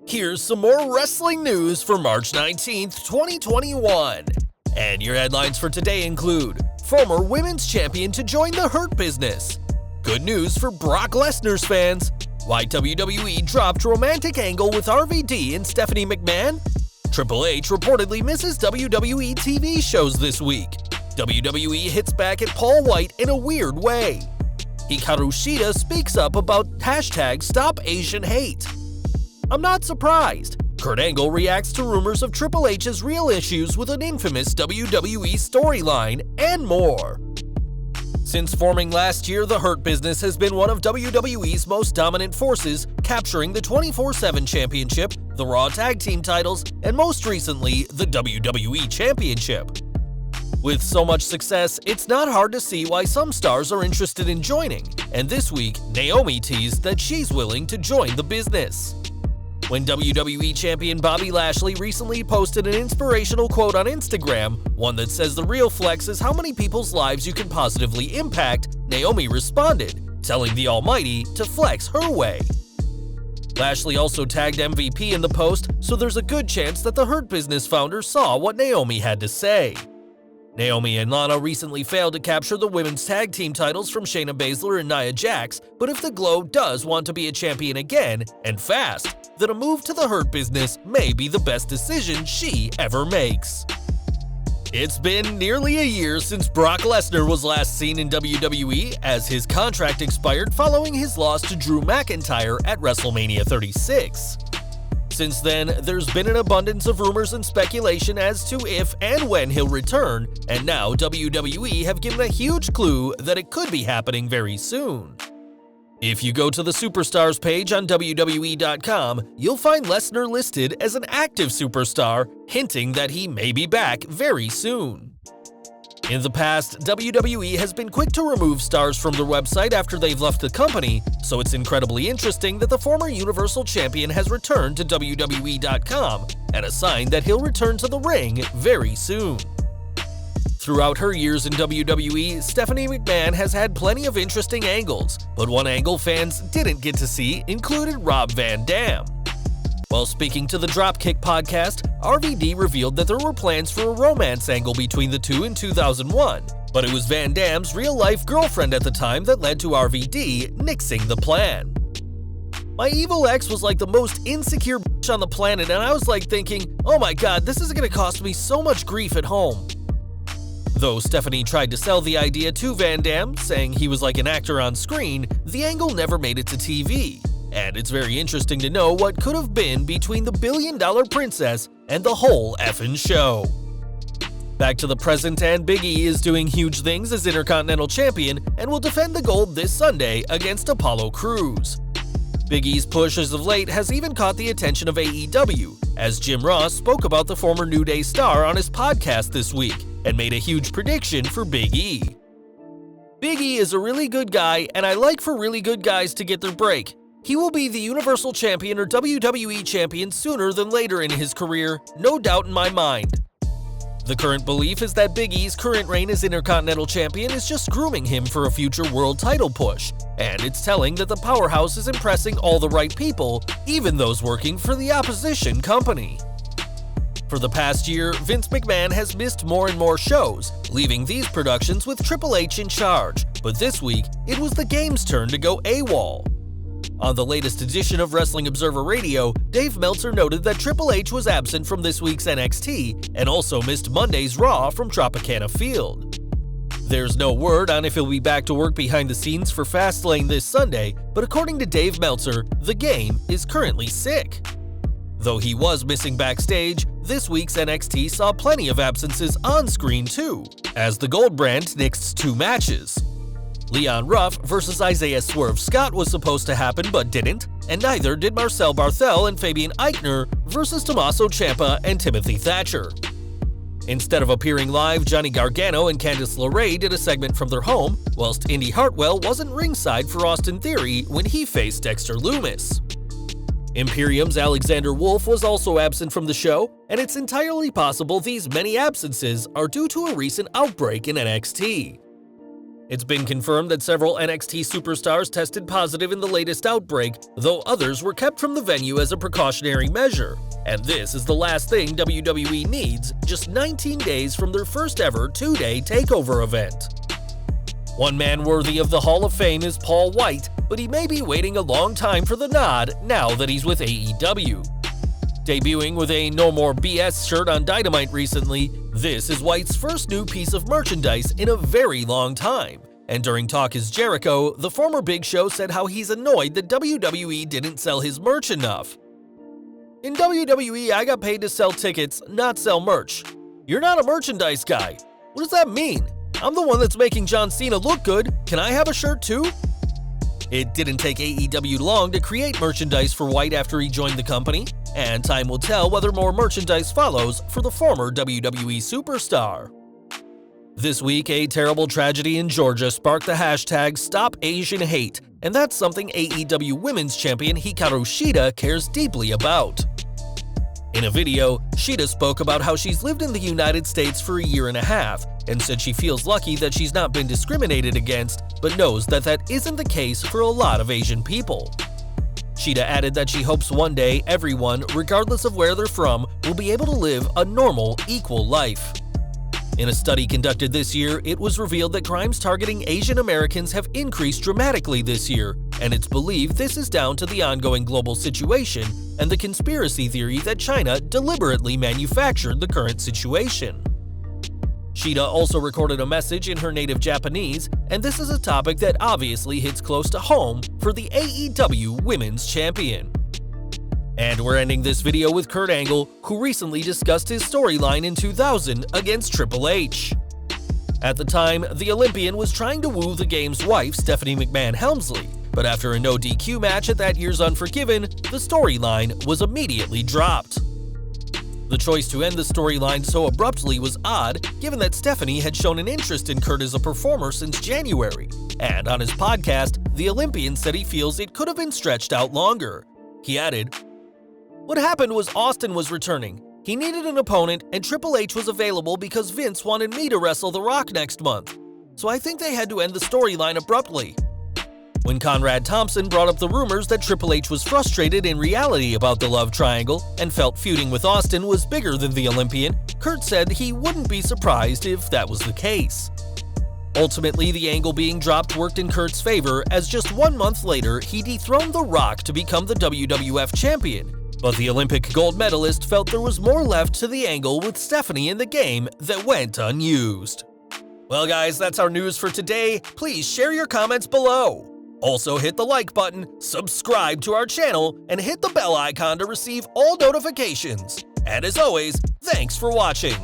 Here's some more wrestling news for March 19th, 2021. And your headlines for today include former women's champion to join the Hurt Business. Good news for Brock Lesnar's fans. Why WWE dropped romantic angle with RVD and Stephanie McMahon. Triple H reportedly misses WWE TV shows this week. WWE hits back at Paul Wight in a weird way. Hikaru Shida speaks up about #StopAsianHate. I'm not surprised. Kurt Angle reacts to rumors of Triple H's real issues with an infamous WWE storyline, and more. Since forming last year, the Hurt Business has been one of WWE's most dominant forces, capturing the 24/7 Championship, the Raw Tag Team titles, and most recently, the WWE Championship. With so much success, it's not hard to see why some stars are interested in joining, and this week, Naomi teased that she's willing to join the business. When WWE Champion Bobby Lashley recently posted an inspirational quote on Instagram, one that says the real flex is how many people's lives you can positively impact, Naomi responded, telling the Almighty to flex her way. Lashley also tagged MVP in the post, so there's a good chance that the Hurt Business founder saw what Naomi had to say. Naomi and Lana recently failed to capture the women's tag team titles from Shayna Baszler and Nia Jax, but if the Glow does want to be a champion again, and fast, then a move to the Hurt Business may be the best decision she ever makes. It's been nearly a year since Brock Lesnar was last seen in WWE, as his contract expired following his loss to Drew McIntyre at WrestleMania 36. Since then, there's been an abundance of rumors and speculation as to if and when he'll return, and now WWE have given a huge clue that it could be happening very soon. If you go to the Superstars page on WWE.com, you'll find Lesnar listed as an active superstar, hinting that he may be back very soon. In the past, WWE has been quick to remove stars from their website after they've left the company, so it's incredibly interesting that the former Universal Champion has returned to WWE.com, and a sign that he'll return to the ring very soon. Throughout her years in WWE, Stephanie McMahon has had plenty of interesting angles, but one angle fans didn't get to see included Rob Van Dam. While speaking to the Dropkick podcast, RVD revealed that there were plans for a romance angle between the two in 2001, but it was Van Dam's real-life girlfriend at the time that led to RVD nixing the plan. My evil ex was like the most insecure bitch on the planet, and I was like thinking, oh my god, this is gonna cost me so much grief at home. Though Stephanie tried to sell the idea to Van Dam, saying he was like an actor on screen, the angle never made it to TV. And it's very interesting to know what could have been between the billion-dollar princess and the whole effing show. Back to the present, and Big E is doing huge things as Intercontinental Champion and will defend the gold this Sunday against Apollo Crews. Big E's push as of late has even caught the attention of AEW, as Jim Ross spoke about the former New Day star on his podcast this week and made a huge prediction for Big E. Big E is a really good guy, and I like for really good guys to get their break. He will be the Universal Champion or WWE Champion sooner than later in his career, no doubt in my mind. The current belief is that Big E's current reign as Intercontinental Champion is just grooming him for a future world title push, and it's telling that the powerhouse is impressing all the right people, even those working for the opposition company. For the past year, Vince McMahon has missed more and more shows, leaving these productions with Triple H in charge, but this week, it was the Game's turn to go AWOL. On the latest edition of Wrestling Observer Radio, Dave Meltzer noted that Triple H was absent from this week's NXT and also missed Monday's Raw from Tropicana Field. There's no word on if he'll be back to work behind the scenes for Fastlane this Sunday, but according to Dave Meltzer, the Game is currently sick. Though he was missing backstage, this week's NXT saw plenty of absences on screen too, as the Gold brand nixed 2 matches. Leon Ruff versus Isaiah Swerve Scott was supposed to happen but didn't, and neither did Marcel Barthel and Fabian Eichner versus Tommaso Ciampa and Timothy Thatcher. Instead of appearing live, Johnny Gargano and Candice LeRae did a segment from their home, whilst Indy Hartwell wasn't ringside for Austin Theory when he faced Dexter Lumis. Imperium's Alexander Wolf was also absent from the show, and it's entirely possible these many absences are due to a recent outbreak in NXT. It's been confirmed that several NXT superstars tested positive in the latest outbreak, though others were kept from the venue as a precautionary measure. And this is the last thing WWE needs, just 19 days from their first ever 2-day takeover event. One man worthy of the Hall of Fame is Paul Wight, but he may be waiting a long time for the nod now that he's with AEW. Debuting with a No More BS shirt on Dynamite recently, this is Wight's first new piece of merchandise in a very long time. And during Talk is Jericho, the former Big Show said how he's annoyed that WWE didn't sell his merch enough. In WWE, I got paid to sell tickets, not sell merch. You're not a merchandise guy. What does that mean? I'm the one that's making John Cena look good. Can I have a shirt too? It didn't take AEW long to create merchandise for Wight after he joined the company, and time will tell whether more merchandise follows for the former WWE superstar. This week, a terrible tragedy in Georgia sparked the hashtag StopAsianHate, and that's something AEW Women's Champion Hikaru Shida cares deeply about. In a video, Shida spoke about how she's lived in the United States for a year and a half, and said she feels lucky that she's not been discriminated against, but knows that that isn't the case for a lot of Asian people. Shida added that she hopes one day everyone, regardless of where they're from, will be able to live a normal, equal life. In a study conducted this year, it was revealed that crimes targeting Asian Americans have increased dramatically this year, and it's believed this is down to the ongoing global situation and the conspiracy theory that China deliberately manufactured the current situation. Shida also recorded a message in her native Japanese, and this is a topic that obviously hits close to home for the AEW Women's Champion. And we're ending this video with Kurt Angle, who recently discussed his storyline in 2000 against Triple H. At the time, the Olympian was trying to woo the game's wife, Stephanie McMahon Helmsley, but after a no DQ match at that year's Unforgiven, the storyline was immediately dropped. The choice to end the storyline so abruptly was odd, given that Stephanie had shown an interest in Kurt as a performer since January, and on his podcast, the Olympian said he feels it could have been stretched out longer. He added, "What happened was Austin was returning. He needed an opponent, and Triple H was available because Vince wanted me to wrestle The Rock next month. So I think they had to end the storyline abruptly." When Conrad Thompson brought up the rumors that Triple H was frustrated in reality about the love triangle and felt feuding with Austin was bigger than the Olympian, Kurt said he wouldn't be surprised if that was the case. Ultimately, the angle being dropped worked in Kurt's favor, as just 1 month later, he dethroned The Rock to become the WWF champion. But the Olympic gold medalist felt there was more left to the angle with Stephanie in the game that went unused. Well guys, that's our news for today. Please share your comments below. Also hit the like button, subscribe to our channel, and hit the bell icon to receive all notifications. And as always, thanks for watching.